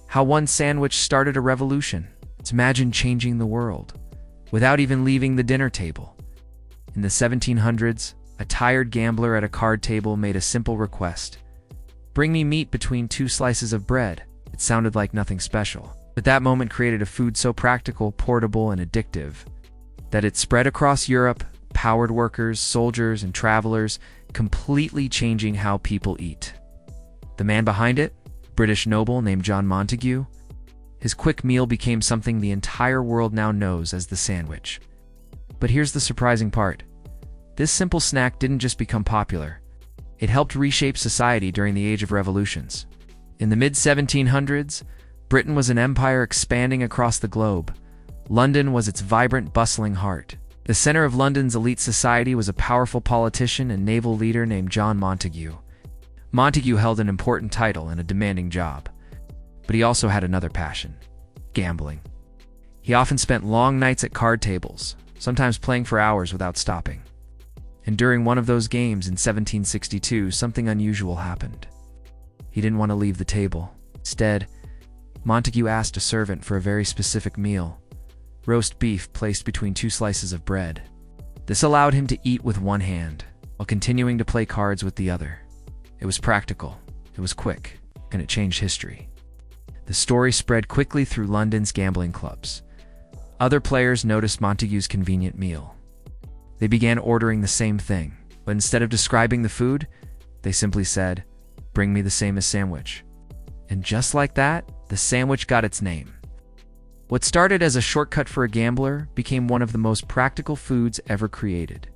How one sandwich started a revolution. Imagine changing the world without even leaving the dinner table. In the 1700s, a tired gambler at a card table made a simple request. "Bring me meat between 2 slices of bread." It sounded like nothing special, but that moment created a food so practical, portable, and addictive that it spread across Europe, powered workers, soldiers, and travelers, completely changing how people eat. The man behind it, a British noble named John Montagu, his quick meal became something the entire world now knows as the sandwich. But here's the surprising part. This simple snack didn't just become popular. It helped reshape society during the Age of Revolutions. In the mid-1700s, Britain was an empire expanding across the globe. London was its vibrant, bustling heart. The center of London's elite society was a powerful politician and naval leader named John Montagu. Montagu held an important title and a demanding job. But he also had another passion: gambling. He often spent long nights at card tables, sometimes playing for hours without stopping. And during one of those games in 1762, something unusual happened. He didn't want to leave the table. Instead, Montagu asked a servant for a very specific meal: roast beef placed between 2 slices of bread. This allowed him to eat with one hand, while continuing to play cards with the other. It was practical, it was quick, and it changed history. The story spread quickly through London's gambling clubs. Other players noticed Montagu's convenient meal. They began ordering the same thing, but instead of describing the food, they simply said, "Bring me the same as sandwich." And just like that, the sandwich got its name. What started as a shortcut for a gambler became one of the most practical foods ever created.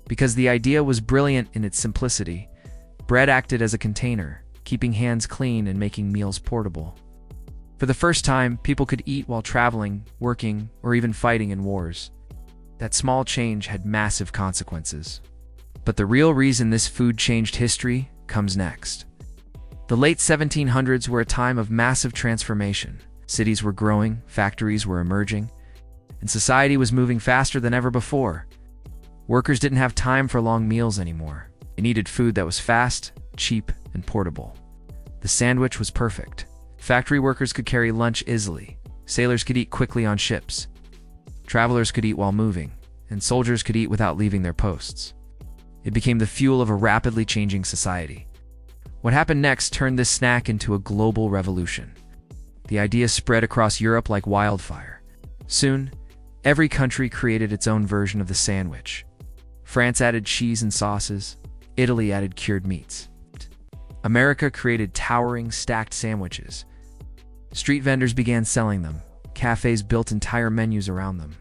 Because the idea was brilliant in its simplicity, bread acted as a container, keeping hands clean and making meals portable. For the first time, people could eat while traveling, working, or even fighting in wars. That small change had massive consequences. But the real reason this food changed history comes next. The late 1700s were a time of massive transformation. Cities were growing, factories were emerging, and society was moving faster than ever before. Workers didn't have time for long meals anymore. They needed food that was fast, cheap, and portable. The sandwich was perfect. Factory workers could carry lunch easily. Sailors could eat quickly on ships. Travelers could eat while moving, and soldiers could eat without leaving their posts. It became the fuel of a rapidly changing society. What happened next turned this snack into a global revolution. The idea spread across Europe like wildfire. Soon, every country created its own version of the sandwich. France added cheese and sauces. Italy added cured meats. America created towering, stacked sandwiches. Street vendors began selling them. Cafes built entire menus around them.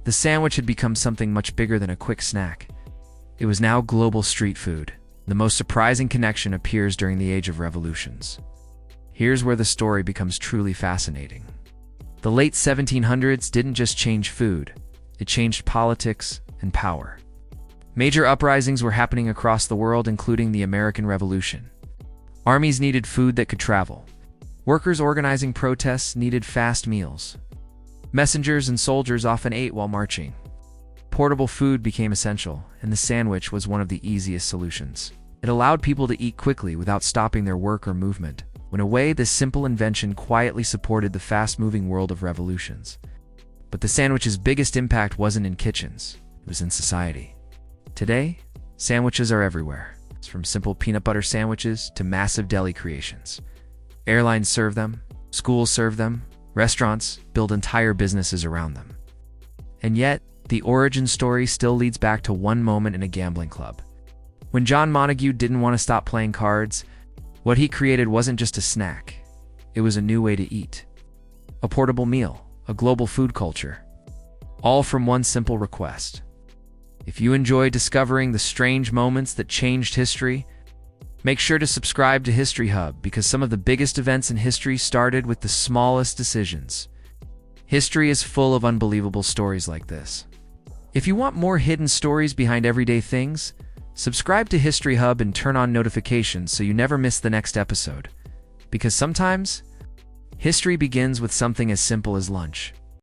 The sandwich had become something much bigger than a quick snack. It was now global street food. The most surprising connection appears during the Age of Revolutions. Here's where the story becomes truly fascinating. The late 1700s didn't just change food, it changed politics and power. Major uprisings were happening across the world, including the American Revolution. Armies needed food that could travel. Workers organizing protests needed fast meals. Messengers and soldiers often ate while marching. Portable food became essential, and the sandwich was one of the easiest solutions. It allowed people to eat quickly without stopping their work or movement. In a way, this simple invention quietly supported the fast-moving world of revolutions. But the sandwich's biggest impact wasn't in kitchens, it was in society. Today, sandwiches are everywhere. It's from simple peanut butter sandwiches to massive deli creations. Airlines serve them, schools serve them, restaurants build entire businesses around them. And yet, the origin story still leads back to one moment in a gambling club. When John Montagu didn't want to stop playing cards, what he created wasn't just a snack. It was a new way to eat. A portable meal, a global food culture. All from one simple request. If you enjoy discovering the strange moments that changed history, make sure to subscribe to History Hub, because some of the biggest events in history started with the smallest decisions. History is full of unbelievable stories like this. If you want more hidden stories behind everyday things, subscribe to History Hub and turn on notifications so you never miss the next episode. Because sometimes, history begins with something as simple as lunch.